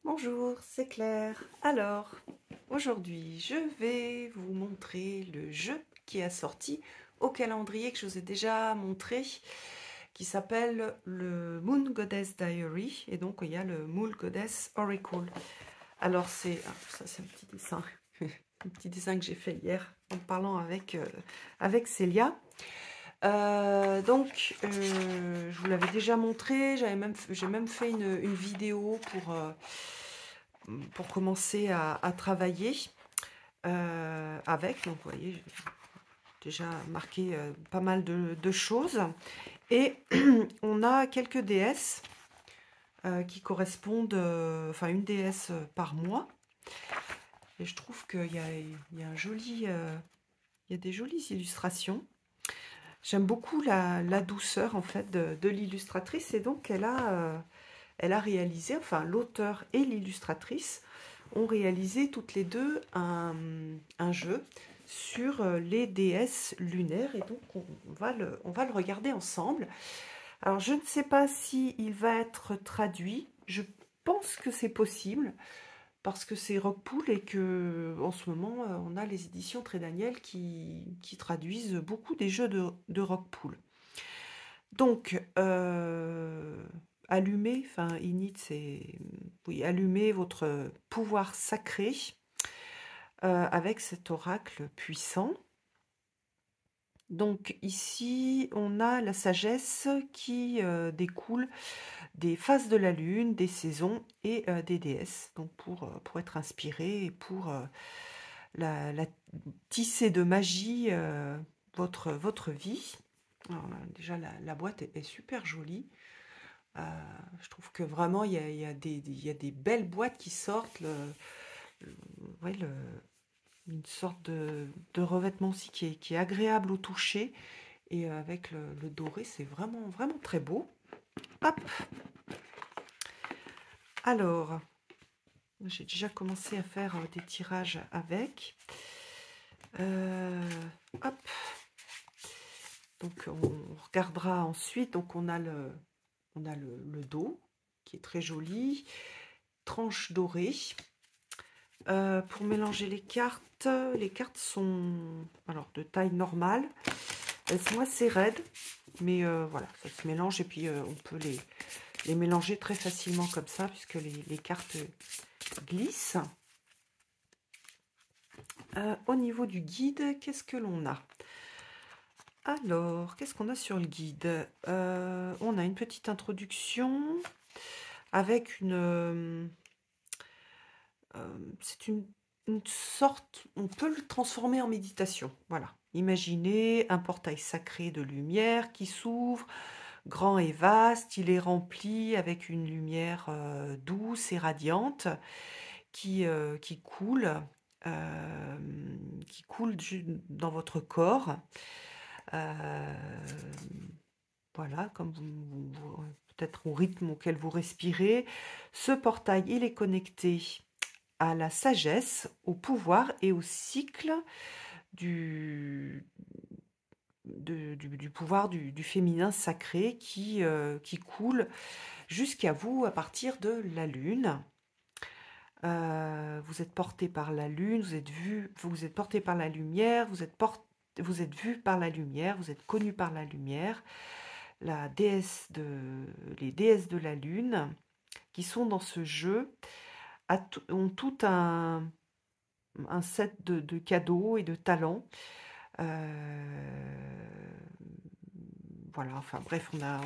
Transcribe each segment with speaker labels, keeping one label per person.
Speaker 1: Bonjour, c'est Claire. Alors, aujourd'hui, je vais vous montrer le jeu qui est assorti au calendrier que je vous ai déjà montré, qui s'appelle le Moon Goddess Diary, et donc il y a le Moon Goddess Oracle. Alors ça c'est un petit dessin, un petit dessin que j'ai fait hier en parlant avec Célia. Je vous l'avais déjà montré, j'ai même fait une vidéo pour commencer à travailler avec. Donc vous voyez, j'ai déjà marqué pas mal de choses. Et on a quelques déesses qui correspondent, enfin une déesse par mois. Et je trouve qu'il y a il y a des jolies illustrations. J'aime beaucoup la douceur en fait de l'illustratrice, et donc elle a réalisé, enfin l'auteur et l'illustratrice ont réalisé toutes les deux un jeu sur les déesses lunaires, et donc on va le regarder ensemble. Alors je ne sais pas si il va être traduit, je pense que c'est possible, parce que c'est Rockpool et que en ce moment on a les éditions Très Daniel qui traduisent beaucoup des jeux de Rockpool. Donc allumez, enfin init c'est oui, allumez votre pouvoir sacré avec cet oracle puissant. Donc ici on a la sagesse qui découle des phases de la lune, des saisons et des déesses, donc pour être inspiré et pour la tisser de magie votre vie. Alors, déjà la boîte est super jolie. Je trouve que vraiment il y a des belles boîtes qui sortent, ouais, une sorte de revêtement aussi qui est agréable au toucher, et avec le doré c'est vraiment très beau. Hop, alors j'ai déjà commencé à faire des tirages avec. Hop, donc on regardera ensuite. Donc on a le dos qui est très joli, tranche dorée. Pour mélanger les cartes sont alors de taille normale. Elles sont assez raides, mais voilà, ça se mélange, et puis on peut les mélanger très facilement comme ça, puisque les cartes glissent. Au niveau du guide, qu'est-ce que l'on a? Alors, qu'est-ce qu'on a sur le guide? On a une petite introduction avec c'est une sorte, on peut le transformer en méditation. Voilà. Imaginez un portail sacré de lumière qui s'ouvre, grand et vaste. Il est rempli avec une lumière douce et radiante qui coule, euh, dans votre corps. Euh, voilà, comme peut-être au rythme auquel vous respirez. Ce portail, il est connecté à la sagesse, au pouvoir et au cycle du, du pouvoir du féminin sacré qui coule jusqu'à vous à partir de la lune. Vous êtes porté par la lune, vous êtes porté par la lumière, vous êtes vu par la lumière, vous êtes connu par la lumière. Les déesses de la lune qui sont dans ce jeu ont tout un set de cadeaux et de talents. Voilà, enfin bref, on a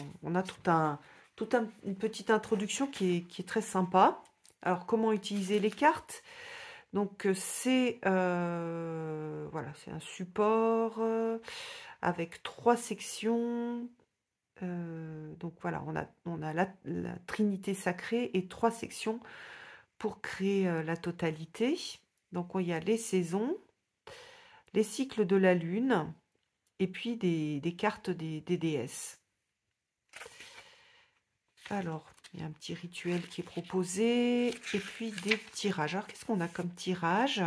Speaker 1: une petite introduction qui est très sympa. Alors, comment utiliser les cartes? Donc, voilà, c'est un support avec 3 sections. Donc voilà, on a la Trinité sacrée et 3 sections pour créer la totalité. Donc il y a les saisons, les cycles de la lune, et puis des cartes des déesses. Alors, il y a un petit rituel qui est proposé, et puis des tirages. Alors, qu'est-ce qu'on a comme tirage?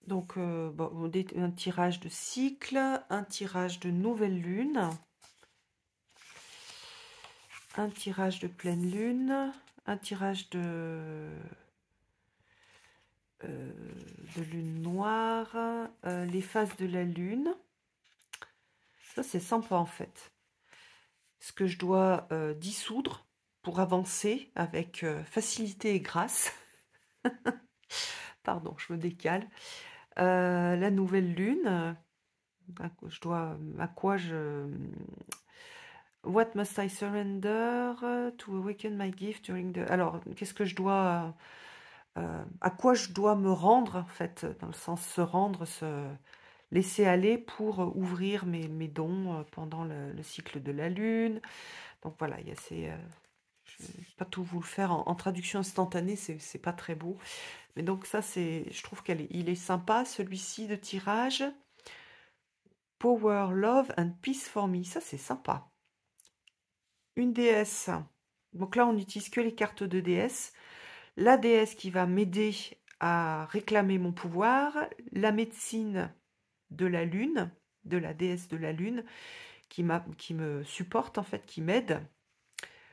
Speaker 1: Donc, bon, un tirage de cycle, un tirage de nouvelle lune. un tirage de pleine lune, un tirage de lune noire, les phases de la lune. Ça, c'est sympa en fait. Ce que je dois dissoudre pour avancer avec facilité et grâce. Pardon, je me décale. La nouvelle lune, à quoi je... What must I surrender to awaken my gift during the... Alors, qu'est-ce que je dois... à quoi je dois me rendre, en fait, dans le sens se rendre, se laisser aller pour ouvrir mes dons pendant le cycle de la lune. Donc voilà, il y a ces... je ne vais pas tout vous le faire en traduction instantanée, c'est pas très beau. Mais donc ça, je trouve qu'il est sympa, celui-ci de tirage. Power, Love and Peace for Me. Ça, c'est sympa. Une déesse. Donc là, on n'utilise que les cartes de déesse. La déesse qui va m'aider à réclamer mon pouvoir. La médecine de la lune, de la déesse de la lune, qui me supporte, en fait, qui m'aide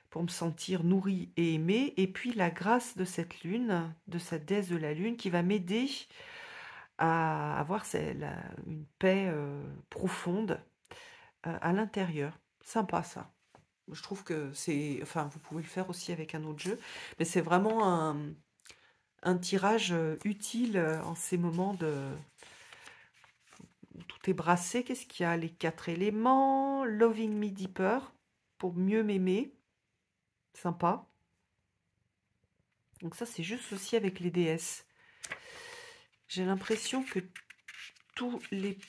Speaker 1: pour me sentir nourrie et aimée. Et puis la grâce de cette lune, de cette déesse de la lune, qui va m'aider à avoir une paix profonde à l'intérieur. Sympa ça. Je trouve que c'est... Enfin, vous pouvez le faire aussi avec un autre jeu, mais c'est vraiment un tirage utile en ces moments où tout est brassé. Qu'est-ce qu'il y a? Les 4 éléments, Loving Me Deeper, pour mieux m'aimer. Sympa. Donc ça, c'est juste aussi avec les déesses. J'ai l'impression que tous les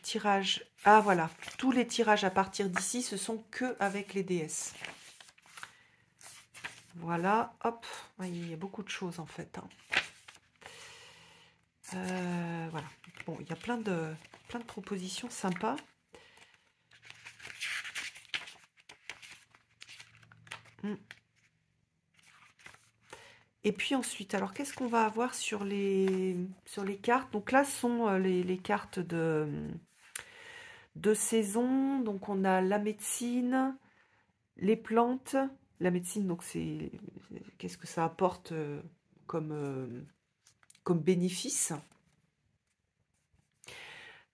Speaker 1: tirages... Ah voilà, tous les tirages à partir d'ici, ce sont que avec les déesses. Voilà, hop, il y a beaucoup de choses en fait. Voilà, bon, il y a plein de propositions sympas. Et puis ensuite, alors qu'est-ce qu'on va avoir sur les cartes? Donc là, ce sont les cartes de saison. Donc on a la médecine, les plantes. La médecine, donc c'est qu'est-ce que ça apporte comme bénéfice.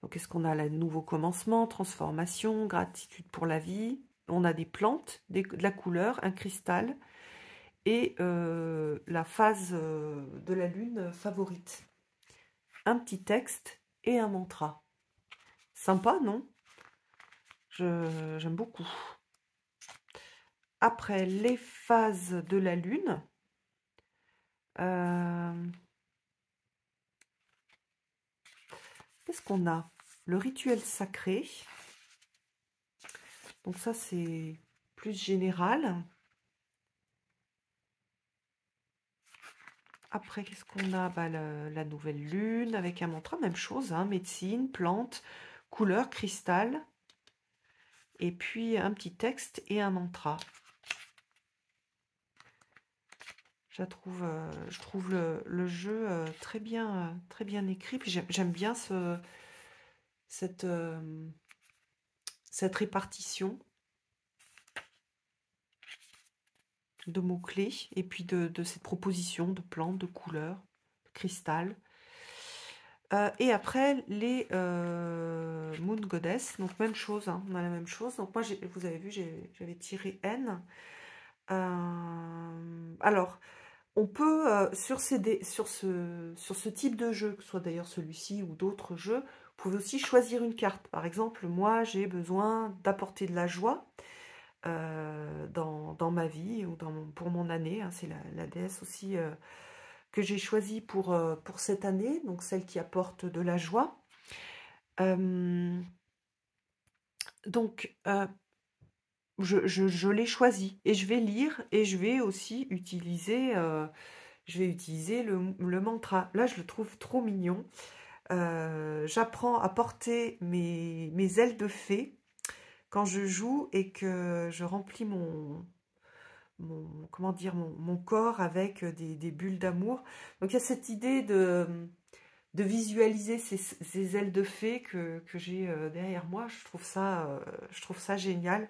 Speaker 1: Donc est-ce qu'on a le nouveau commencement, transformation, gratitude pour la vie. On a des plantes, de la couleur, un cristal et la phase de la lune favorite. Un petit texte et un mantra. Sympa, non? J'aime beaucoup. Après, les phases de la lune. Qu'est-ce qu'on a? Le rituel sacré. Donc ça, c'est plus général. Après, qu'est-ce qu'on a? La nouvelle lune avec un mantra, même chose, hein, médecine, plante, couleur, cristal. Et puis un petit texte et un mantra. Je trouve le jeu très bien écrit. Puis j'aime bien cette répartition de mots-clés et puis de cette proposition de plantes, de couleurs, de cristal. Et après, les Moon Goddess, donc même chose, hein, on a la même chose. Donc moi, vous avez vu, j'avais tiré N. Alors, on peut, sur ce type de jeu, que ce soit d'ailleurs celui-ci ou d'autres jeux, vous pouvez aussi choisir une carte. Par exemple, moi, j'ai besoin d'apporter de la joie dans ma vie ou pour mon année. Hein, c'est la déesse aussi que j'ai choisie pour cette année, donc celle qui apporte de la joie. Donc, je l'ai choisi et je vais lire et je vais aussi utiliser, le mantra. Là, je le trouve trop mignon. J'apprends à porter mes ailes de fée quand je joue et que je remplis mon corps avec des bulles d'amour. Donc il y a cette idée de visualiser ces ailes de fée que j'ai derrière moi. Je trouve ça génial.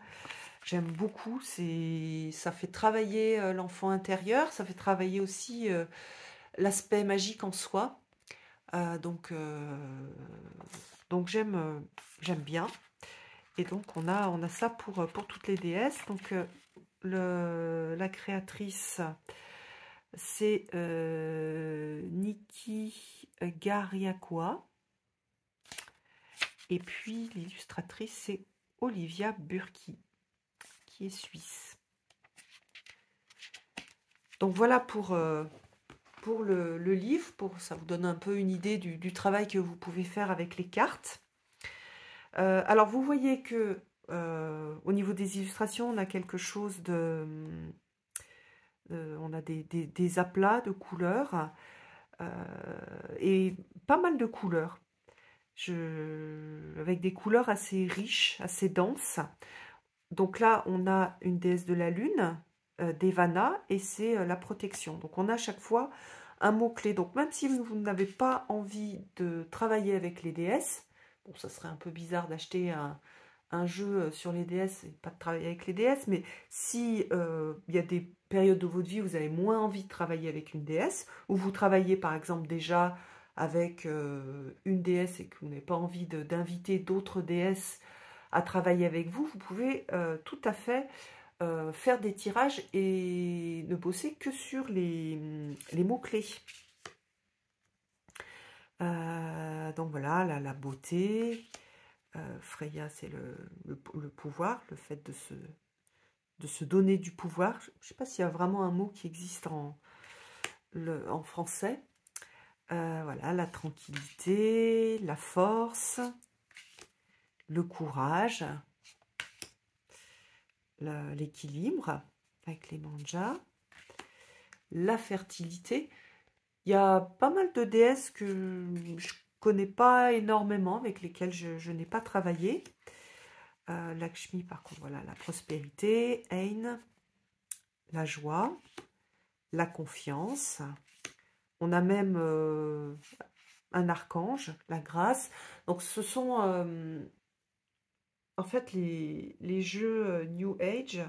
Speaker 1: J'aime beaucoup. Ça fait travailler l'enfant intérieur. Ça fait travailler aussi l'aspect magique en soi. Euh, donc euh, donc j'aime bien. Et donc on a ça pour toutes les déesses. Donc la créatrice, c'est Niki Gariakoa. Et puis l'illustratrice, c'est Olivia Burki, qui est suisse. Donc voilà pour le livre. Ça vous donne un peu une idée du travail que vous pouvez faire avec les cartes. Alors vous voyez que au niveau des illustrations, on a quelque chose on a des aplats de couleurs et pas mal de couleurs. Avec des couleurs assez riches, assez denses. Donc là, on a une déesse de la lune, Devana, et c'est la protection. Donc on a à chaque fois un mot-clé. Donc même si vous n'avez pas envie de travailler avec les déesses, bon, ça serait un peu bizarre d'acheter un jeu sur les déesses et pas de travailler avec les déesses, mais si il y a des périodes de votre vie où vous avez moins envie de travailler avec une déesse, ou vous travaillez par exemple déjà avec une déesse et que vous n'avez pas envie d'inviter d'autres déesses à travailler avec vous, vous pouvez tout à fait faire des tirages et ne bosser que sur les mots-clés. Donc voilà, la beauté. Freya, c'est le pouvoir, le fait de se donner du pouvoir. Je ne sais pas s'il y a vraiment un mot qui existe en français. Voilà, la tranquillité, la force, le courage, l'équilibre avec les manjas, la fertilité. Il y a pas mal de déesses que je connais pas énormément, avec lesquelles je n'ai pas travaillé. Lakshmi, par contre, voilà, la prospérité, Ain, la joie, la confiance. On a même un archange, la grâce. Donc ce sont en fait les jeux New Age,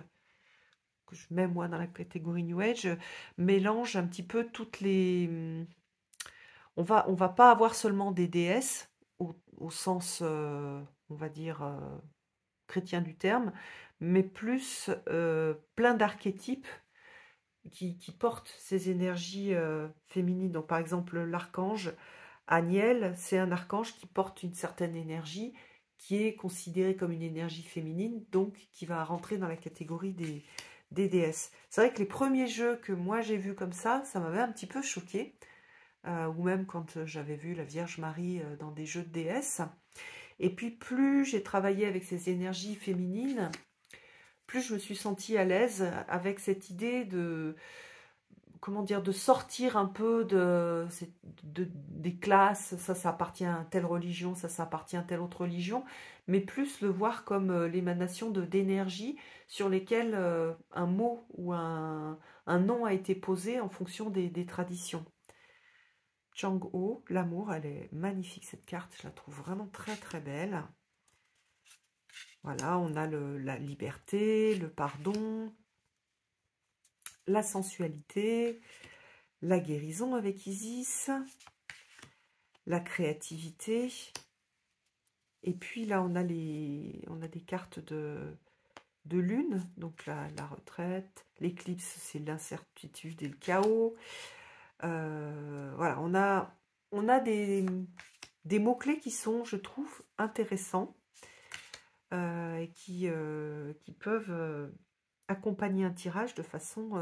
Speaker 1: que je mets moi dans la catégorie New Age, mélangent un petit peu toutes les... On va pas avoir seulement des déesses au sens, on va dire, chrétien du terme, mais plus plein d'archétypes qui portent ces énergies féminines. Donc par exemple, l'archange Aniel, c'est un archange qui porte une certaine énergie qui est considérée comme une énergie féminine, donc qui va rentrer dans la catégorie des déesses. C'est vrai que les premiers jeux que moi j'ai vus comme ça m'avait un petit peu choqué. Ou même quand j'avais vu la Vierge Marie dans des jeux de déesses. Et puis plus j'ai travaillé avec ces énergies féminines, plus je me suis sentie à l'aise avec cette idée de, comment dire, de sortir un peu des classes, ça appartient à telle religion, ça appartient à telle autre religion, mais plus le voir comme l'émanation d'énergie sur lesquelles un mot ou un nom a été posé en fonction des traditions. Chang-ho, l'amour, elle est magnifique cette carte, je la trouve vraiment très très belle. Voilà, on a la liberté, le pardon, la sensualité, la guérison avec Isis, la créativité. Et puis là, on a des cartes de lune, donc la retraite, l'éclipse, c'est l'incertitude et le chaos. Voilà, on a des mots-clés qui sont, je trouve, intéressants et qui peuvent accompagner un tirage de façon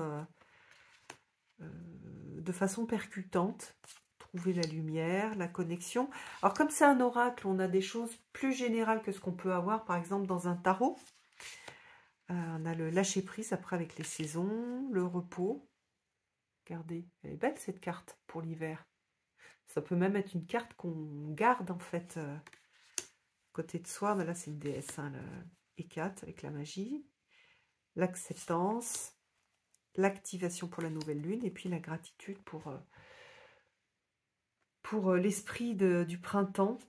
Speaker 1: percutante. Trouver la lumière, la connexion. Alors comme c'est un oracle, on a des choses plus générales que ce qu'on peut avoir, par exemple, dans un tarot. On a le lâcher-prise, après, avec les saisons, le repos. Regardez, elle est belle cette carte pour l'hiver. Ça peut même être une carte qu'on garde en fait côté de soi. Mais là c'est une déesse, hein, le Hécate avec la magie. L'acceptance, l'activation pour la nouvelle lune et puis la gratitude pour pour l'esprit du printemps.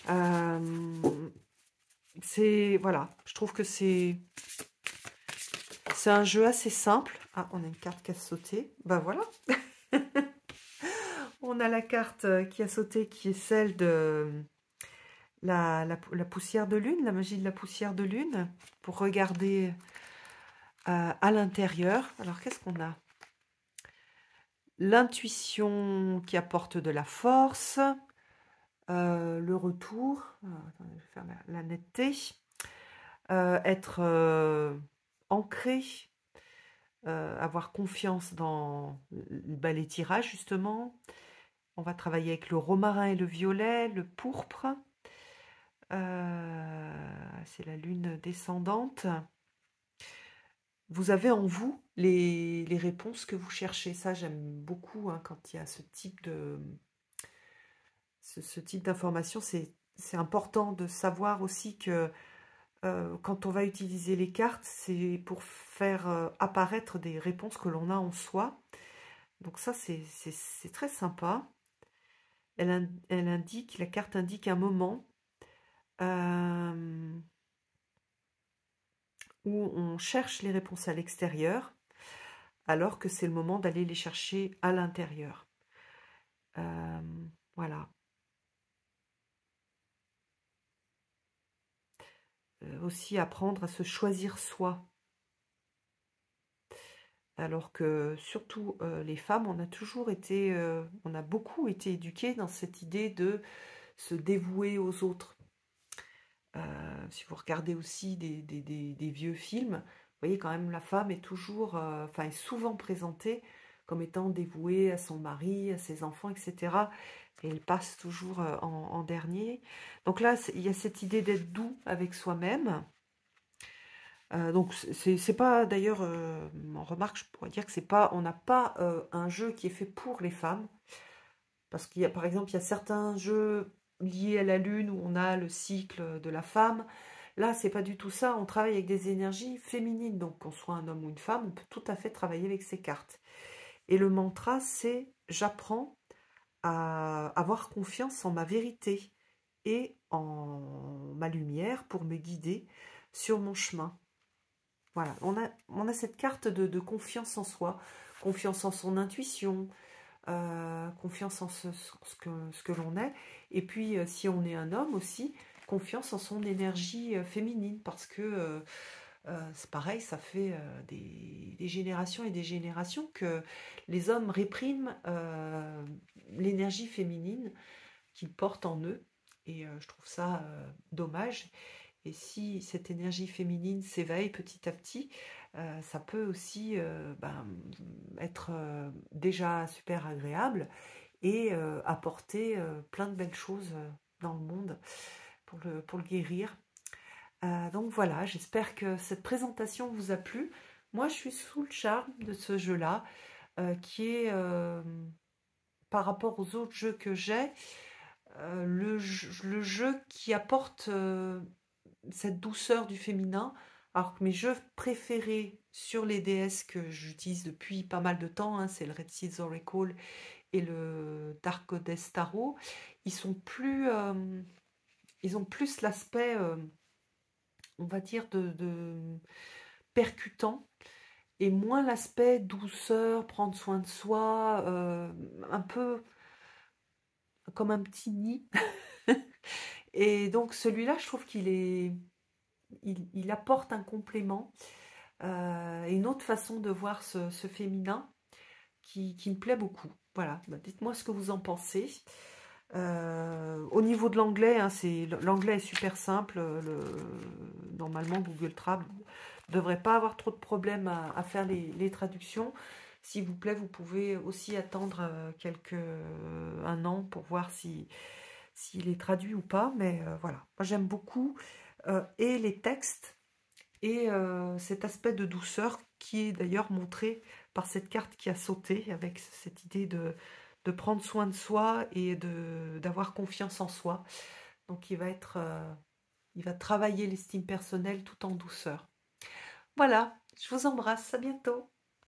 Speaker 1: Voilà, je trouve que c'est un jeu assez simple. Ah, on a une carte qui a sauté. Ben voilà. On a la carte qui a sauté, qui est celle de la poussière de lune, la magie de la poussière de lune, pour regarder à l'intérieur. Alors, qu'est-ce qu'on a? L'intuition qui apporte de la force, le retour, attendez, je vais faire la netteté, être ancré, avoir confiance dans les tirages, justement. On va travailler avec le romarin et le violet, le pourpre. C'est la lune descendante. Vous avez en vous les réponses que vous cherchez. Ça, j'aime beaucoup hein, quand il y a ce type d'information. C'est important de savoir aussi que quand on va utiliser les cartes, c'est pour faire apparaître des réponses que l'on a en soi. Donc ça, c'est très sympa. La carte indique un moment où on cherche les réponses à l'extérieur, alors que c'est le moment d'aller les chercher à l'intérieur. Voilà. Aussi apprendre à se choisir soi. Alors que surtout les femmes, on a beaucoup été éduquées dans cette idée de se dévouer aux autres. Si vous regardez aussi des vieux films, vous voyez quand même la femme est toujours, est souvent présentée comme étant dévouée à son mari, à ses enfants, etc. Et elle passe toujours en dernier. Donc là, il y a cette idée d'être doux avec soi-même. Donc c'est pas d'ailleurs, en remarque, je pourrais dire que c'est pas, on n'a pas un jeu qui est fait pour les femmes. Parce qu'il y a, par exemple, il y a certains jeux liés à la lune où on a le cycle de la femme. Là, c'est pas du tout ça. On travaille avec des énergies féminines. Donc, qu'on soit un homme ou une femme, on peut tout à fait travailler avec ces cartes. Et le mantra, c'est « J'apprends à avoir confiance en ma vérité et en ma lumière pour me guider sur mon chemin. » Voilà, on a cette carte de confiance en soi, confiance en son intuition, confiance en ce que l'on est. Et puis, si on est un homme aussi, confiance en son énergie féminine, parce que c'est pareil, ça fait des générations et des générations que les hommes répriment l'énergie féminine qu'ils portent en eux. Et je trouve ça dommage. Et si cette énergie féminine s'éveille petit à petit, ça peut aussi être déjà super agréable et apporter plein de belles choses dans le monde pour le guérir. Donc voilà, j'espère que cette présentation vous a plu. Moi, je suis sous le charme de ce jeu-là, qui est, par rapport aux autres jeux que j'ai, le jeu qui apporte cette douceur du féminin, alors que mes jeux préférés sur les DS que j'utilise depuis pas mal de temps, hein, c'est le Red Seeds Oracle et le Dark Goddess Tarot, ils ont plus l'aspect, on va dire, de percutant, et moins l'aspect douceur, prendre soin de soi, un peu comme un petit nid. Et donc celui-là, je trouve il apporte un complément, une autre façon de voir ce féminin qui me plaît beaucoup. Voilà, dites-moi ce que vous en pensez. Au niveau de l'anglais, hein, l'anglais est super simple. Normalement, Google Trad ne devrait pas avoir trop de problèmes à faire les traductions. S'il vous plaît, vous pouvez aussi attendre un an pour voir s'il est traduit ou pas. Mais voilà, moi j'aime beaucoup et les textes et cet aspect de douceur qui est d'ailleurs montré par cette carte qui a sauté, avec cette idée de prendre soin de soi et d'avoir confiance en soi. Donc il va travailler l'estime personnelle tout en douceur. Voilà, je vous embrasse, à bientôt.